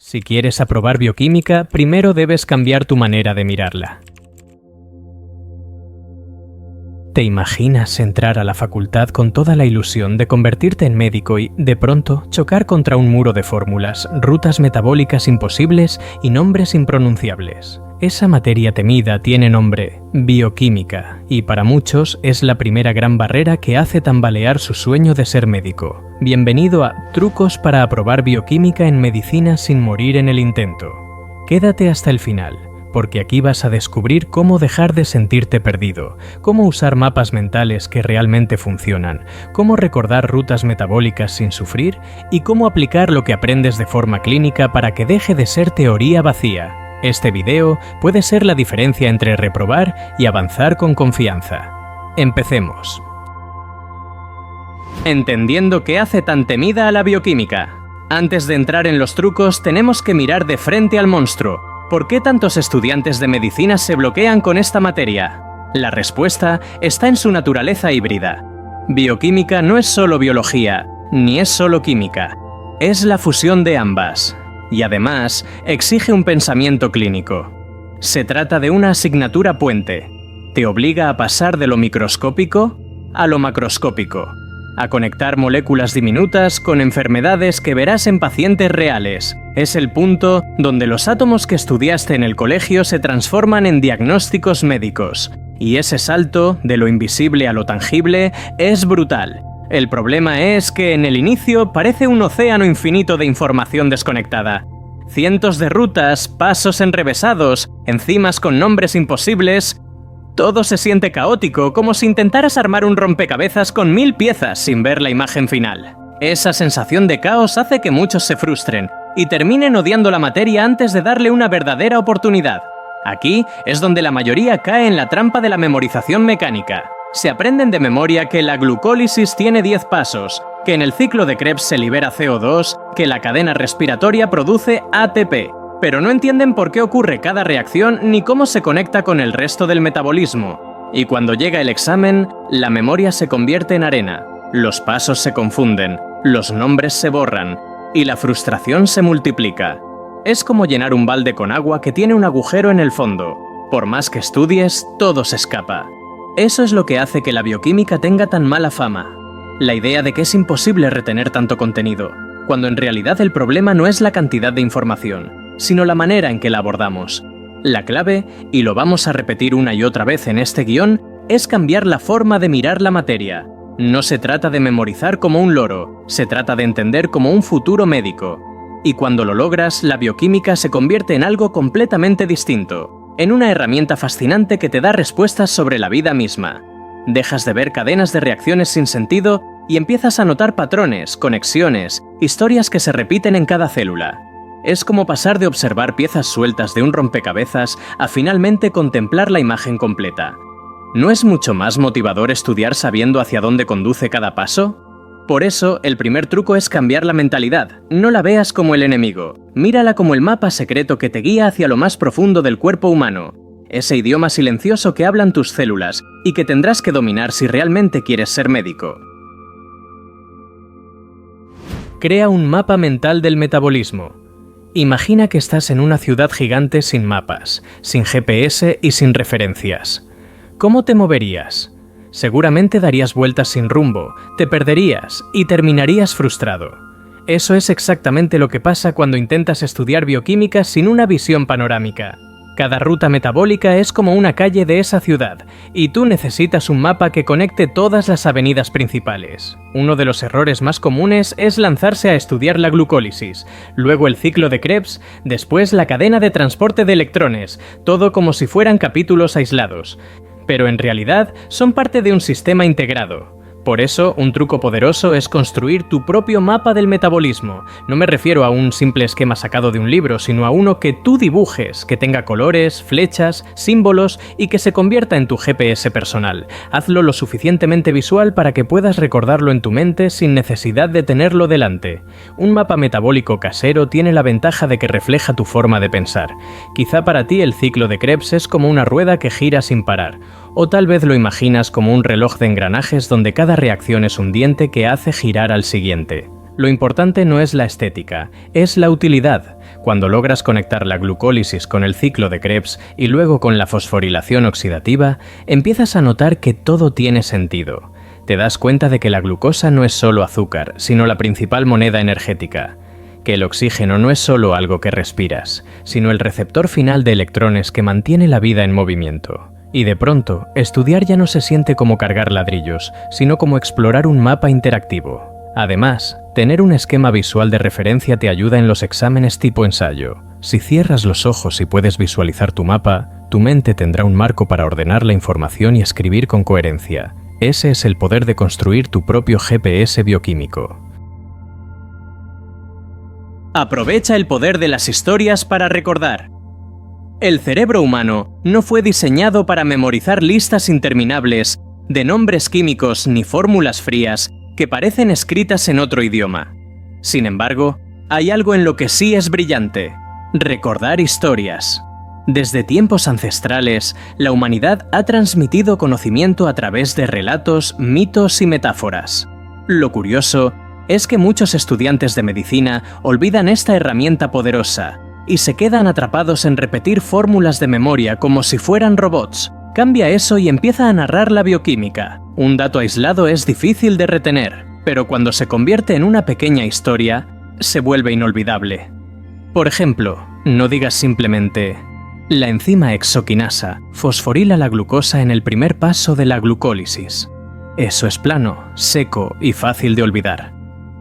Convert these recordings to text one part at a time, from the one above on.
Si quieres aprobar bioquímica, primero debes cambiar tu manera de mirarla. ¿Te imaginas entrar a la facultad con toda la ilusión de convertirte en médico y, de pronto, chocar contra un muro de fórmulas, rutas metabólicas imposibles y nombres impronunciables? Esa materia temida tiene nombre, bioquímica, y para muchos es la primera gran barrera que hace tambalear su sueño de ser médico. Bienvenido a Trucos para aprobar bioquímica en medicina sin morir en el intento. Quédate hasta el final, porque aquí vas a descubrir cómo dejar de sentirte perdido, cómo usar mapas mentales que realmente funcionan, cómo recordar rutas metabólicas sin sufrir y cómo aplicar lo que aprendes de forma clínica para que deje de ser teoría vacía. Este video puede ser la diferencia entre reprobar y avanzar con confianza. Empecemos. Entendiendo qué hace tan temida a la bioquímica. Antes de entrar en los trucos, tenemos que mirar de frente al monstruo. ¿Por qué tantos estudiantes de medicina se bloquean con esta materia? La respuesta está en su naturaleza híbrida. Bioquímica no es solo biología, ni es solo química. Es la fusión de ambas. Y además, exige un pensamiento clínico. Se trata de una asignatura puente. Te obliga a pasar de lo microscópico a lo macroscópico, a conectar moléculas diminutas con enfermedades que verás en pacientes reales. Es el punto donde los átomos que estudiaste en el colegio se transforman en diagnósticos médicos. Y ese salto, de lo invisible a lo tangible, es brutal. El problema es que en el inicio parece un océano infinito de información desconectada. Cientos de rutas, pasos enrevesados, enzimas con nombres imposibles. Todo se siente caótico, como si intentaras armar un rompecabezas con 1000 piezas sin ver la imagen final. Esa sensación de caos hace que muchos se frustren y terminen odiando la materia antes de darle una verdadera oportunidad. Aquí es donde la mayoría cae en la trampa de la memorización mecánica. Se aprenden de memoria que la glucólisis tiene 10 pasos, que en el ciclo de Krebs se libera CO2, que la cadena respiratoria produce ATP, pero no entienden por qué ocurre cada reacción ni cómo se conecta con el resto del metabolismo. Y cuando llega el examen, la memoria se convierte en arena, los pasos se confunden, los nombres se borran, y la frustración se multiplica. Es como llenar un balde con agua que tiene un agujero en el fondo. Por más que estudies, todo se escapa. Eso es lo que hace que la bioquímica tenga tan mala fama. La idea de que es imposible retener tanto contenido, cuando en realidad el problema no es la cantidad de información, sino la manera en que la abordamos. La clave, y lo vamos a repetir una y otra vez en este guión, es cambiar la forma de mirar la materia. No se trata de memorizar como un loro, se trata de entender como un futuro médico. Y cuando lo logras, la bioquímica se convierte en algo completamente distinto. En una herramienta fascinante que te da respuestas sobre la vida misma. Dejas de ver cadenas de reacciones sin sentido y empiezas a notar patrones, conexiones, historias que se repiten en cada célula. Es como pasar de observar piezas sueltas de un rompecabezas a finalmente contemplar la imagen completa. ¿No es mucho más motivador estudiar sabiendo hacia dónde conduce cada paso? Por eso, el primer truco es cambiar la mentalidad. No la veas como el enemigo. Mírala como el mapa secreto que te guía hacia lo más profundo del cuerpo humano. Ese idioma silencioso que hablan tus células y que tendrás que dominar si realmente quieres ser médico. Crea un mapa mental del metabolismo. Imagina que estás en una ciudad gigante sin mapas, sin GPS y sin referencias. ¿Cómo te moverías? Seguramente darías vueltas sin rumbo, te perderías y terminarías frustrado. Eso es exactamente lo que pasa cuando intentas estudiar bioquímica sin una visión panorámica. Cada ruta metabólica es como una calle de esa ciudad, y tú necesitas un mapa que conecte todas las avenidas principales. Uno de los errores más comunes es lanzarse a estudiar la glucólisis, luego el ciclo de Krebs, después la cadena de transporte de electrones, todo como si fueran capítulos aislados. Pero en realidad son parte de un sistema integrado. Por eso, un truco poderoso es construir tu propio mapa del metabolismo. No me refiero a un simple esquema sacado de un libro, sino a uno que tú dibujes, que tenga colores, flechas, símbolos y que se convierta en tu GPS personal. Hazlo lo suficientemente visual para que puedas recordarlo en tu mente sin necesidad de tenerlo delante. Un mapa metabólico casero tiene la ventaja de que refleja tu forma de pensar. Quizá para ti el ciclo de Krebs es como una rueda que gira sin parar. O tal vez lo imaginas como un reloj de engranajes donde cada reacción es un diente que hace girar al siguiente. Lo importante no es la estética, es la utilidad. Cuando logras conectar la glucólisis con el ciclo de Krebs y luego con la fosforilación oxidativa, empiezas a notar que todo tiene sentido. Te das cuenta de que la glucosa no es solo azúcar, sino la principal moneda energética. Que el oxígeno no es solo algo que respiras, sino el receptor final de electrones que mantiene la vida en movimiento. Y de pronto, estudiar ya no se siente como cargar ladrillos, sino como explorar un mapa interactivo. Además, tener un esquema visual de referencia te ayuda en los exámenes tipo ensayo. Si cierras los ojos y puedes visualizar tu mapa, tu mente tendrá un marco para ordenar la información y escribir con coherencia. Ese es el poder de construir tu propio GPS bioquímico. Aprovecha el poder de las historias para recordar. El cerebro humano no fue diseñado para memorizar listas interminables de nombres químicos ni fórmulas frías que parecen escritas en otro idioma. Sin embargo, hay algo en lo que sí es brillante: recordar historias. Desde tiempos ancestrales, la humanidad ha transmitido conocimiento a través de relatos, mitos y metáforas. Lo curioso es que muchos estudiantes de medicina olvidan esta herramienta poderosa y se quedan atrapados en repetir fórmulas de memoria como si fueran robots. Cambia eso y empieza a narrar la bioquímica. Un dato aislado es difícil de retener, pero cuando se convierte en una pequeña historia, se vuelve inolvidable. Por ejemplo, no digas simplemente: la enzima hexoquinasa fosforila la glucosa en el primer paso de la glucólisis. Eso es plano, seco y fácil de olvidar.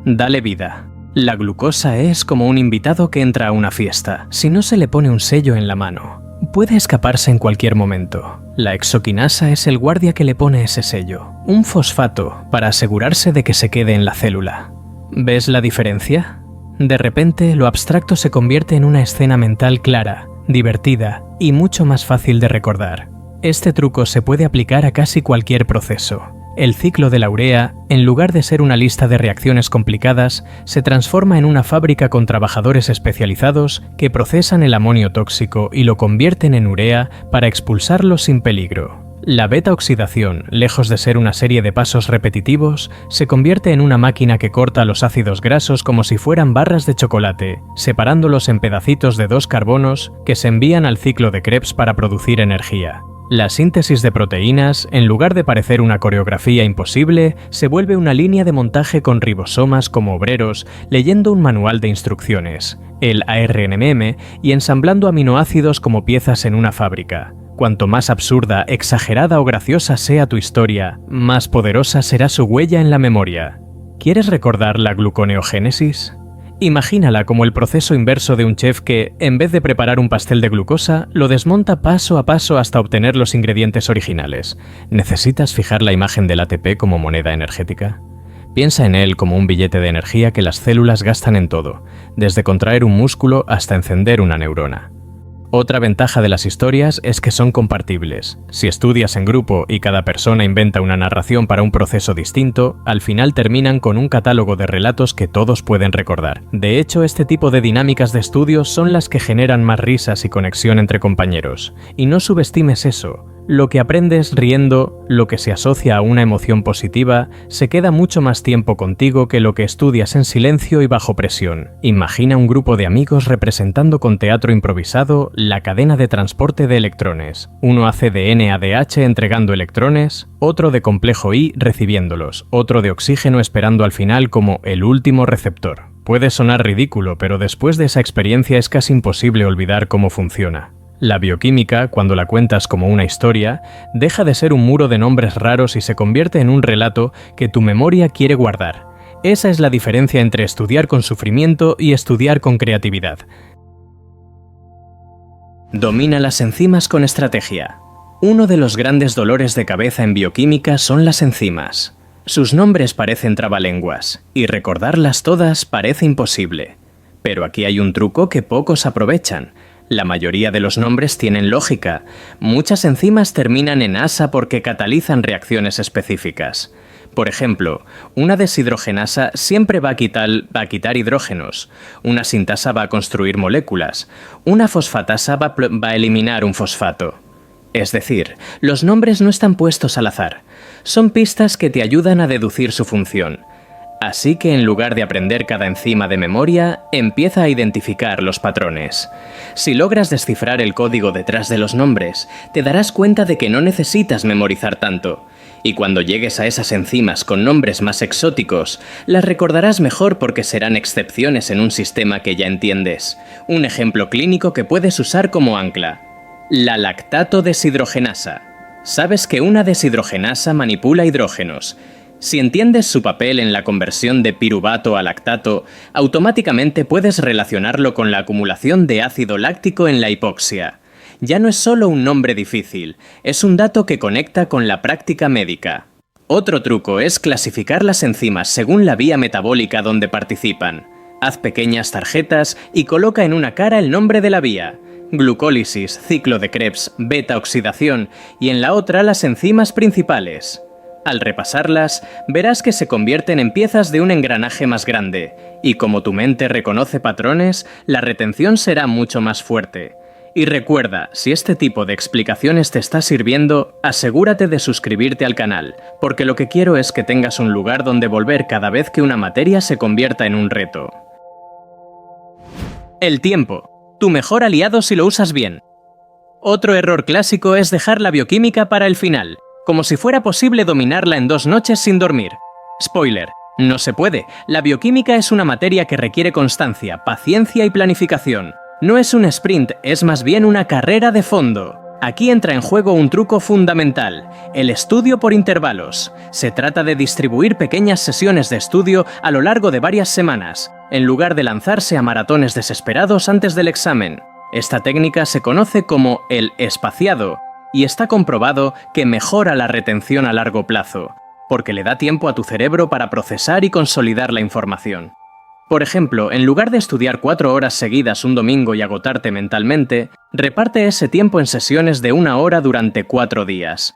Dale vida. La glucosa es como un invitado que entra a una fiesta. Si no se le pone un sello en la mano, puede escaparse en cualquier momento. La hexoquinasa es el guardia que le pone ese sello, un fosfato, para asegurarse de que se quede en la célula. ¿Ves la diferencia? De repente, lo abstracto se convierte en una escena mental clara, divertida y mucho más fácil de recordar. Este truco se puede aplicar a casi cualquier proceso. El ciclo de la urea, en lugar de ser una lista de reacciones complicadas, se transforma en una fábrica con trabajadores especializados que procesan el amonio tóxico y lo convierten en urea para expulsarlo sin peligro. La beta-oxidación, lejos de ser una serie de pasos repetitivos, se convierte en una máquina que corta los ácidos grasos como si fueran barras de chocolate, separándolos en pedacitos de 2 carbonos que se envían al ciclo de Krebs para producir energía. La síntesis de proteínas, en lugar de parecer una coreografía imposible, se vuelve una línea de montaje con ribosomas como obreros, leyendo un manual de instrucciones, el ARNMM, y ensamblando aminoácidos como piezas en una fábrica. Cuanto más absurda, exagerada o graciosa sea tu historia, más poderosa será su huella en la memoria. ¿Quieres recordar la gluconeogénesis? Imagínala como el proceso inverso de un chef que, en vez de preparar un pastel de glucosa, lo desmonta paso a paso hasta obtener los ingredientes originales. ¿Necesitas fijar la imagen del ATP como moneda energética? Piensa en él como un billete de energía que las células gastan en todo, desde contraer un músculo hasta encender una neurona. Otra ventaja de las historias es que son compartibles. Si estudias en grupo y cada persona inventa una narración para un proceso distinto, al final terminan con un catálogo de relatos que todos pueden recordar. De hecho, este tipo de dinámicas de estudio son las que generan más risas y conexión entre compañeros. Y no subestimes eso. Lo que aprendes riendo, lo que se asocia a una emoción positiva, se queda mucho más tiempo contigo que lo que estudias en silencio y bajo presión. Imagina un grupo de amigos representando con teatro improvisado la cadena de transporte de electrones. Uno hace de NADH entregando electrones, otro de complejo I recibiéndolos, otro de oxígeno esperando al final como el último receptor. Puede sonar ridículo, pero después de esa experiencia es casi imposible olvidar cómo funciona. La bioquímica, cuando la cuentas como una historia, deja de ser un muro de nombres raros y se convierte en un relato que tu memoria quiere guardar. Esa es la diferencia entre estudiar con sufrimiento y estudiar con creatividad. Domina las enzimas con estrategia. Uno de los grandes dolores de cabeza en bioquímica son las enzimas. Sus nombres parecen trabalenguas, y recordarlas todas parece imposible. Pero aquí hay un truco que pocos aprovechan. La mayoría de los nombres tienen lógica. Muchas enzimas terminan en asa porque catalizan reacciones específicas. Por ejemplo, una deshidrogenasa siempre va a quitar hidrógenos. Una sintasa va a construir moléculas. Una fosfatasa va a eliminar un fosfato. Es decir, los nombres no están puestos al azar. Son pistas que te ayudan a deducir su función. Así que en lugar de aprender cada enzima de memoria, empieza a identificar los patrones. Si logras descifrar el código detrás de los nombres, te darás cuenta de que no necesitas memorizar tanto. Y cuando llegues a esas enzimas con nombres más exóticos, las recordarás mejor porque serán excepciones en un sistema que ya entiendes. Un ejemplo clínico que puedes usar como ancla. La lactato deshidrogenasa. Sabes que una deshidrogenasa manipula hidrógenos. Si entiendes su papel en la conversión de piruvato a lactato, automáticamente puedes relacionarlo con la acumulación de ácido láctico en la hipoxia. Ya no es solo un nombre difícil, es un dato que conecta con la práctica médica. Otro truco es clasificar las enzimas según la vía metabólica donde participan. Haz pequeñas tarjetas y coloca en una cara el nombre de la vía. Glucólisis, ciclo de Krebs, beta-oxidación y en la otra las enzimas principales. Al repasarlas, verás que se convierten en piezas de un engranaje más grande, y como tu mente reconoce patrones, la retención será mucho más fuerte. Y recuerda, si este tipo de explicaciones te está sirviendo, asegúrate de suscribirte al canal, porque lo que quiero es que tengas un lugar donde volver cada vez que una materia se convierta en un reto. El tiempo, tu mejor aliado si lo usas bien. Otro error clásico es dejar la bioquímica para el final, como si fuera posible dominarla en 2 noches sin dormir. Spoiler, no se puede. La bioquímica es una materia que requiere constancia, paciencia y planificación. No es un sprint, es más bien una carrera de fondo. Aquí entra en juego un truco fundamental, el estudio por intervalos. Se trata de distribuir pequeñas sesiones de estudio a lo largo de varias semanas, en lugar de lanzarse a maratones desesperados antes del examen. Esta técnica se conoce como el espaciado, y está comprobado que mejora la retención a largo plazo, porque le da tiempo a tu cerebro para procesar y consolidar la información. Por ejemplo, en lugar de estudiar 4 horas seguidas un domingo y agotarte mentalmente, reparte ese tiempo en sesiones de 1 hora durante 4 días.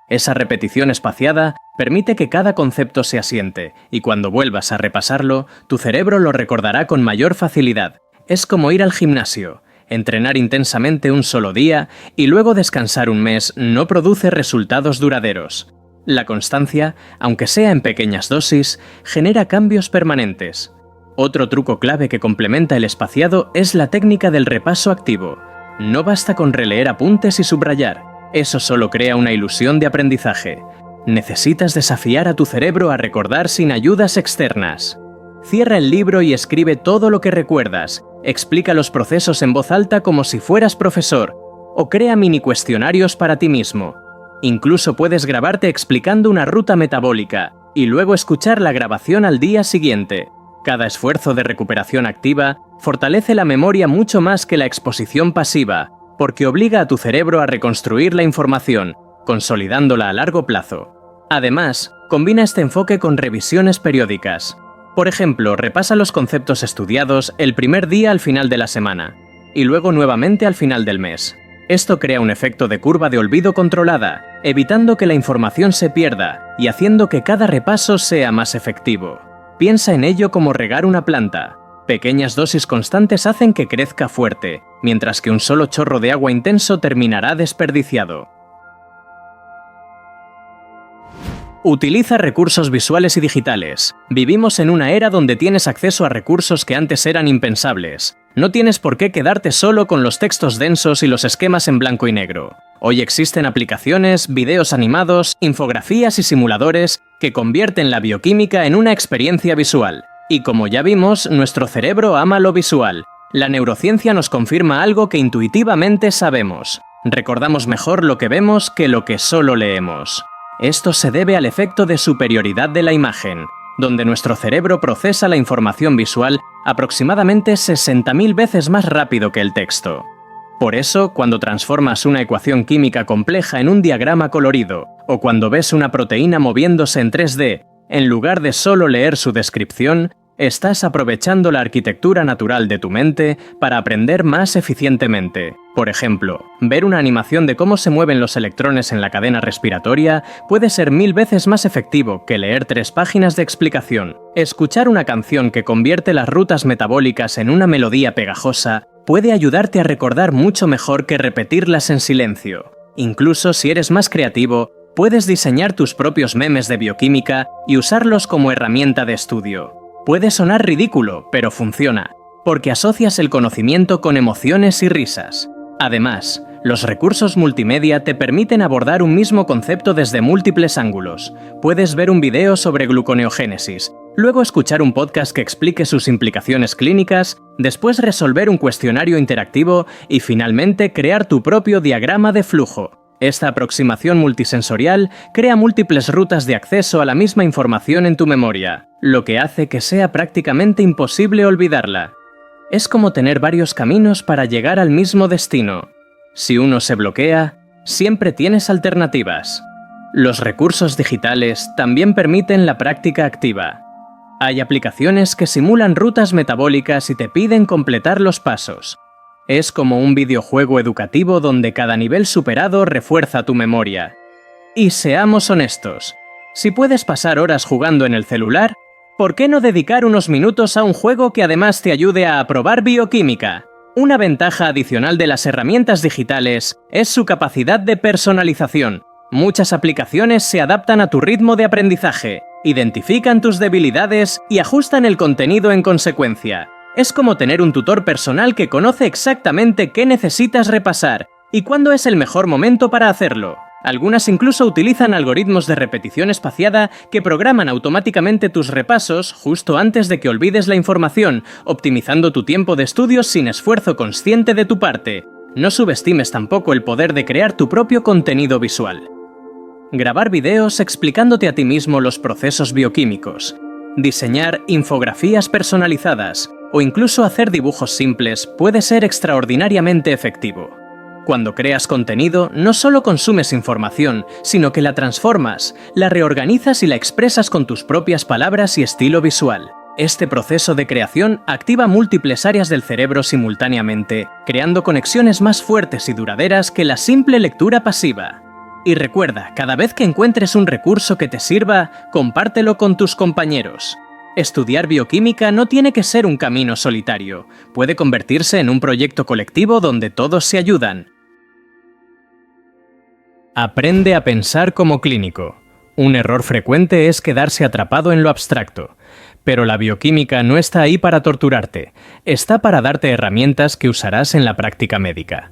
Esa repetición espaciada permite que cada concepto se asiente, y cuando vuelvas a repasarlo, tu cerebro lo recordará con mayor facilidad. Es como ir al gimnasio. Entrenar intensamente un solo día y luego descansar un mes no produce resultados duraderos. La constancia, aunque sea en pequeñas dosis, genera cambios permanentes. Otro truco clave que complementa el espaciado es la técnica del repaso activo. No basta con releer apuntes y subrayar, eso solo crea una ilusión de aprendizaje. Necesitas desafiar a tu cerebro a recordar sin ayudas externas. Cierra el libro y escribe todo lo que recuerdas. Explica los procesos en voz alta como si fueras profesor, o crea mini cuestionarios para ti mismo. Incluso puedes grabarte explicando una ruta metabólica, y luego escuchar la grabación al día siguiente. Cada esfuerzo de recuperación activa fortalece la memoria mucho más que la exposición pasiva, porque obliga a tu cerebro a reconstruir la información, consolidándola a largo plazo. Además, combina este enfoque con revisiones periódicas. Por ejemplo, repasa los conceptos estudiados el primer día al final de la semana, y luego nuevamente al final del mes. Esto crea un efecto de curva de olvido controlada, evitando que la información se pierda y haciendo que cada repaso sea más efectivo. Piensa en ello como regar una planta. Pequeñas dosis constantes hacen que crezca fuerte, mientras que un solo chorro de agua intenso terminará desperdiciado. Utiliza recursos visuales y digitales. Vivimos en una era donde tienes acceso a recursos que antes eran impensables. No tienes por qué quedarte solo con los textos densos y los esquemas en blanco y negro. Hoy existen aplicaciones, videos animados, infografías y simuladores que convierten la bioquímica en una experiencia visual. Y como ya vimos, nuestro cerebro ama lo visual. La neurociencia nos confirma algo que intuitivamente sabemos. Recordamos mejor lo que vemos que lo que solo leemos. Esto se debe al efecto de superioridad de la imagen, donde nuestro cerebro procesa la información visual aproximadamente 60.000 veces más rápido que el texto. Por eso, cuando transformas una ecuación química compleja en un diagrama colorido, o cuando ves una proteína moviéndose en 3D, en lugar de solo leer su descripción, estás aprovechando la arquitectura natural de tu mente para aprender más eficientemente. Por ejemplo, ver una animación de cómo se mueven los electrones en la cadena respiratoria puede ser 1000 veces más efectivo que leer 3 páginas de explicación. Escuchar una canción que convierte las rutas metabólicas en una melodía pegajosa puede ayudarte a recordar mucho mejor que repetirlas en silencio. Incluso si eres más creativo, Puedes diseñar tus propios memes de bioquímica y usarlos como herramienta de estudio. Puede sonar ridículo, pero funciona, porque asocias el conocimiento con emociones y risas. Además, los recursos multimedia te permiten abordar un mismo concepto desde múltiples ángulos. Puedes ver un video sobre gluconeogénesis, luego escuchar un podcast que explique sus implicaciones clínicas, después resolver un cuestionario interactivo y finalmente crear tu propio diagrama de flujo. Esta aproximación multisensorial crea múltiples rutas de acceso a la misma información en tu memoria, lo que hace que sea prácticamente imposible olvidarla. Es como tener varios caminos para llegar al mismo destino. Si uno se bloquea, siempre tienes alternativas. Los recursos digitales también permiten la práctica activa. Hay aplicaciones que simulan rutas metabólicas y te piden completar los pasos. Es como un videojuego educativo donde cada nivel superado refuerza tu memoria. Y seamos honestos, si puedes pasar horas jugando en el celular, ¿por qué no dedicar unos minutos a un juego que además te ayude a aprobar bioquímica? Una ventaja adicional de las herramientas digitales es su capacidad de personalización. Muchas aplicaciones se adaptan a tu ritmo de aprendizaje, identifican tus debilidades y ajustan el contenido en consecuencia. Es como tener un tutor personal que conoce exactamente qué necesitas repasar y cuándo es el mejor momento para hacerlo. Algunas incluso utilizan algoritmos de repetición espaciada que programan automáticamente tus repasos justo antes de que olvides la información, optimizando tu tiempo de estudio sin esfuerzo consciente de tu parte. No subestimes tampoco el poder de crear tu propio contenido visual. Grabar videos explicándote a ti mismo los procesos bioquímicos. Diseñar infografías personalizadas o incluso hacer dibujos simples puede ser extraordinariamente efectivo. Cuando creas contenido, no solo consumes información, sino que la transformas, la reorganizas y la expresas con tus propias palabras y estilo visual. Este proceso de creación activa múltiples áreas del cerebro simultáneamente, creando conexiones más fuertes y duraderas que la simple lectura pasiva. Y recuerda, cada vez que encuentres un recurso que te sirva, compártelo con tus compañeros. Estudiar bioquímica no tiene que ser un camino solitario, puede convertirse en un proyecto colectivo donde todos se ayudan. Aprende a pensar como clínico. Un error frecuente es quedarse atrapado en lo abstracto. Pero la bioquímica no está ahí para torturarte, está para darte herramientas que usarás en la práctica médica.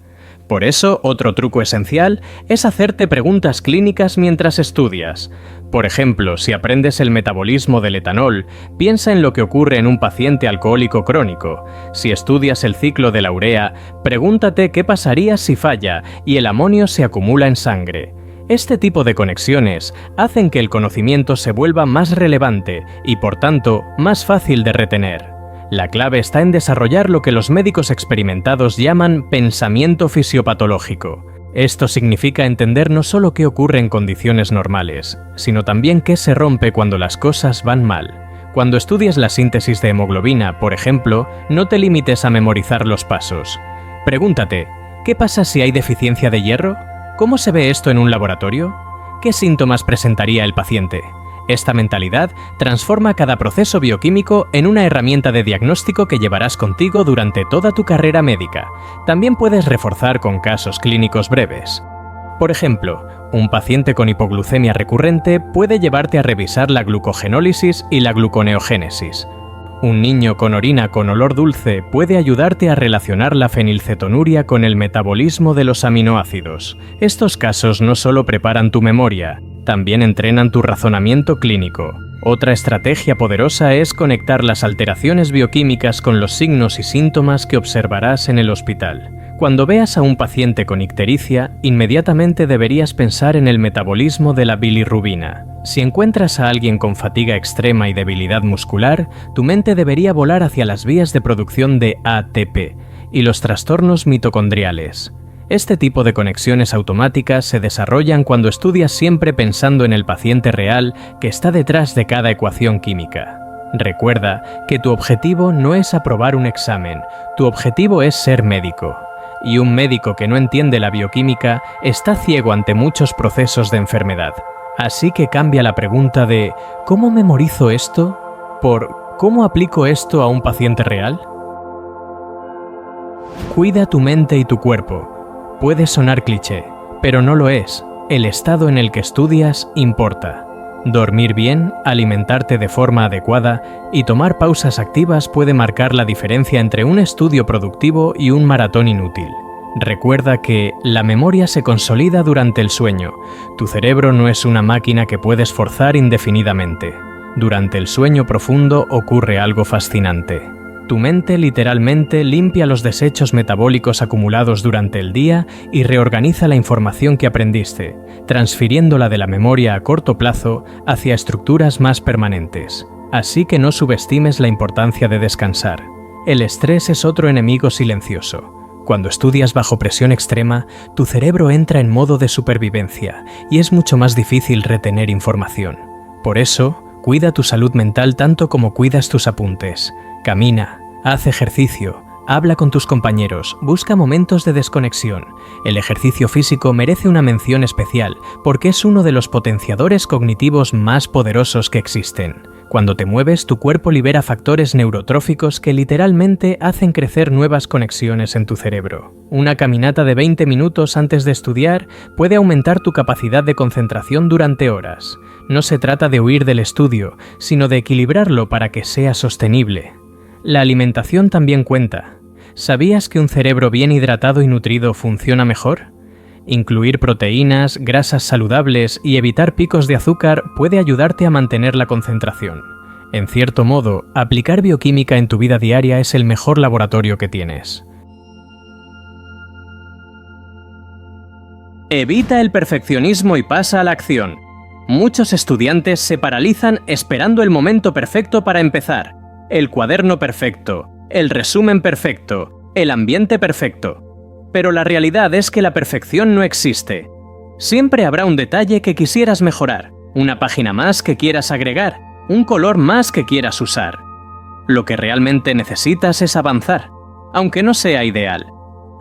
Por eso, otro truco esencial es hacerte preguntas clínicas mientras estudias. Por ejemplo, si aprendes el metabolismo del etanol, piensa en lo que ocurre en un paciente alcohólico crónico. Si estudias el ciclo de la urea, pregúntate qué pasaría si falla y el amonio se acumula en sangre. Este tipo de conexiones hacen que el conocimiento se vuelva más relevante y, por tanto, más fácil de retener. La clave está en desarrollar lo que los médicos experimentados llaman pensamiento fisiopatológico. Esto significa entender no solo qué ocurre en condiciones normales, sino también qué se rompe cuando las cosas van mal. Cuando estudies la síntesis de hemoglobina, por ejemplo, no te limites a memorizar los pasos. Pregúntate, ¿qué pasa si hay deficiencia de hierro? ¿Cómo se ve esto en un laboratorio? ¿Qué síntomas presentaría el paciente? Esta mentalidad transforma cada proceso bioquímico en una herramienta de diagnóstico que llevarás contigo durante toda tu carrera médica. También puedes reforzar con casos clínicos breves. Por ejemplo, un paciente con hipoglucemia recurrente puede llevarte a revisar la glucogenólisis y la gluconeogénesis. Un niño con orina con olor dulce puede ayudarte a relacionar la fenilcetonuria con el metabolismo de los aminoácidos. Estos casos no solo preparan tu memoria, también entrenan tu razonamiento clínico. Otra estrategia poderosa es conectar las alteraciones bioquímicas con los signos y síntomas que observarás en el hospital. Cuando veas a un paciente con ictericia, inmediatamente deberías pensar en el metabolismo de la bilirrubina. Si encuentras a alguien con fatiga extrema y debilidad muscular, tu mente debería volar hacia las vías de producción de ATP y los trastornos mitocondriales. Este tipo de conexiones automáticas se desarrollan cuando estudias siempre pensando en el paciente real que está detrás de cada ecuación química. Recuerda que tu objetivo no es aprobar un examen, tu objetivo es ser médico. Y un médico que no entiende la bioquímica está ciego ante muchos procesos de enfermedad. Así que cambia la pregunta de ¿cómo memorizo esto? por ¿cómo aplico esto a un paciente real? Cuida tu mente y tu cuerpo. Puede sonar cliché, pero no lo es. el estado en el que estudias importa. Dormir bien, alimentarte de forma adecuada y tomar pausas activas puede marcar la diferencia entre un estudio productivo y un maratón inútil. Recuerda que la memoria se consolida durante el sueño. Tu cerebro no es una máquina que puedes forzar indefinidamente. Durante el sueño profundo ocurre algo fascinante. Tu mente literalmente limpia los desechos metabólicos acumulados durante el día y reorganiza la información que aprendiste, transfiriéndola de la memoria a corto plazo hacia estructuras más permanentes. Así que no subestimes la importancia de descansar. El estrés es otro enemigo silencioso. Cuando estudias bajo presión extrema, tu cerebro entra en modo de supervivencia y es mucho más difícil retener información. Por eso, cuida tu salud mental tanto como cuidas tus apuntes. Camina, haz ejercicio, habla con tus compañeros, busca momentos de desconexión. El ejercicio físico merece una mención especial porque es uno de los potenciadores cognitivos más poderosos que existen. Cuando te mueves, tu cuerpo libera factores neurotróficos que literalmente hacen crecer nuevas conexiones en tu cerebro. Una caminata de 20 minutos antes de estudiar puede aumentar tu capacidad de concentración durante horas. No se trata de huir del estudio, sino de equilibrarlo para que sea sostenible. La alimentación también cuenta. ¿Sabías que un cerebro bien hidratado y nutrido funciona mejor? Incluir proteínas, grasas saludables y evitar picos de azúcar puede ayudarte a mantener la concentración. En cierto modo, aplicar bioquímica en tu vida diaria es el mejor laboratorio que tienes. Evita el perfeccionismo y pasa a la acción. Muchos estudiantes se paralizan esperando el momento perfecto para empezar. El cuaderno perfecto, el resumen perfecto, el ambiente perfecto. Pero la realidad es que la perfección no existe. Siempre habrá un detalle que quisieras mejorar, una página más que quieras agregar, un color más que quieras usar. Lo que realmente necesitas es avanzar, aunque no sea ideal.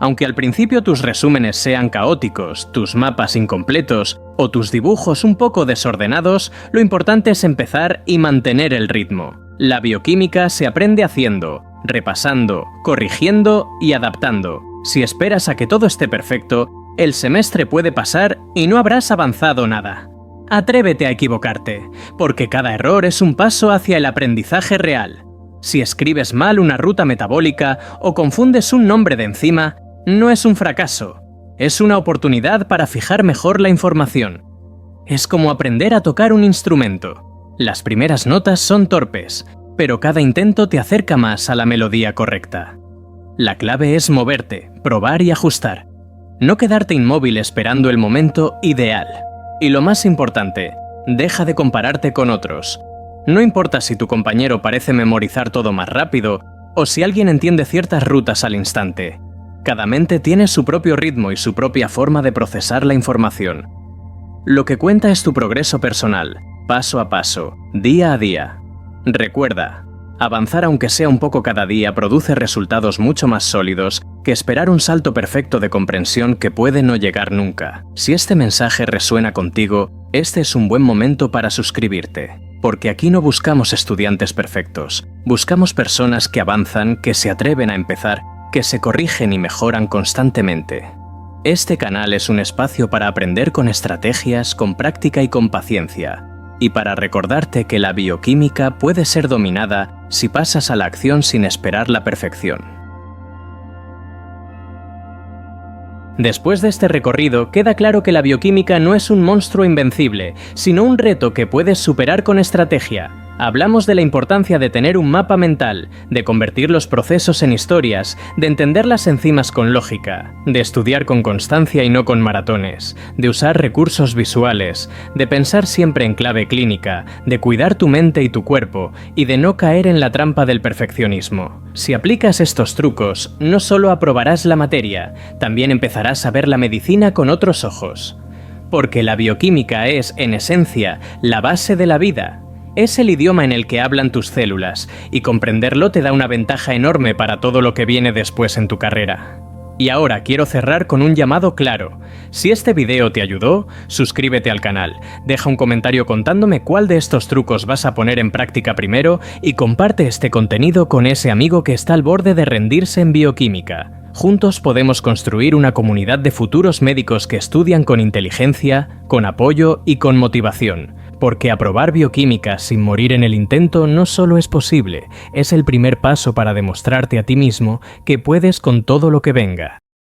Aunque al principio tus resúmenes sean caóticos, tus mapas incompletos o tus dibujos un poco desordenados, lo importante es empezar y mantener el ritmo. La bioquímica se aprende haciendo, repasando, corrigiendo y adaptando. Si esperas a que todo esté perfecto, el semestre puede pasar y no habrás avanzado nada. Atrévete a equivocarte, porque cada error es un paso hacia el aprendizaje real. Si escribes mal una ruta metabólica o confundes un nombre de enzima, no es un fracaso, es una oportunidad para fijar mejor la información. Es como aprender a tocar un instrumento. Las primeras notas son torpes, pero cada intento te acerca más a la melodía correcta. La clave es moverte, probar y ajustar. No quedarte inmóvil esperando el momento ideal. Y lo más importante, deja de compararte con otros. No importa si tu compañero parece memorizar todo más rápido o si alguien entiende ciertas rutas al instante. Cada mente tiene su propio ritmo y su propia forma de procesar la información. Lo que cuenta es tu progreso personal, paso a paso, día a día. Recuerda, avanzar aunque sea un poco cada día produce resultados mucho más sólidos que esperar un salto perfecto de comprensión que puede no llegar nunca. Si este mensaje resuena contigo, este es un buen momento para suscribirte. Porque aquí no buscamos estudiantes perfectos, buscamos personas que avanzan, que se atreven a empezar, que se corrigen y mejoran constantemente. Este canal es un espacio para aprender con estrategias, con práctica y con paciencia, y para recordarte que la bioquímica puede ser dominada si pasas a la acción sin esperar la perfección. Después de este recorrido, queda claro que la bioquímica no es un monstruo invencible, sino un reto que puedes superar con estrategia. Hablamos de la importancia de tener un mapa mental, de convertir los procesos en historias, de entender las enzimas con lógica, de estudiar con constancia y no con maratones, de usar recursos visuales, de pensar siempre en clave clínica, de cuidar tu mente y tu cuerpo, y de no caer en la trampa del perfeccionismo. Si aplicas estos trucos, no solo aprobarás la materia, también empezarás a ver la medicina con otros ojos. Porque la bioquímica es, en esencia, la base de la vida. Es el idioma en el que hablan tus células, y comprenderlo te da una ventaja enorme para todo lo que viene después en tu carrera. Y ahora quiero cerrar con un llamado claro. Si este video te ayudó, suscríbete al canal, deja un comentario contándome cuál de estos trucos vas a poner en práctica primero y comparte este contenido con ese amigo que está al borde de rendirse en bioquímica. Juntos podemos construir una comunidad de futuros médicos que estudian con inteligencia, con apoyo y con motivación. Porque aprobar bioquímica sin morir en el intento no solo es posible, es el primer paso para demostrarte a ti mismo que puedes con todo lo que venga.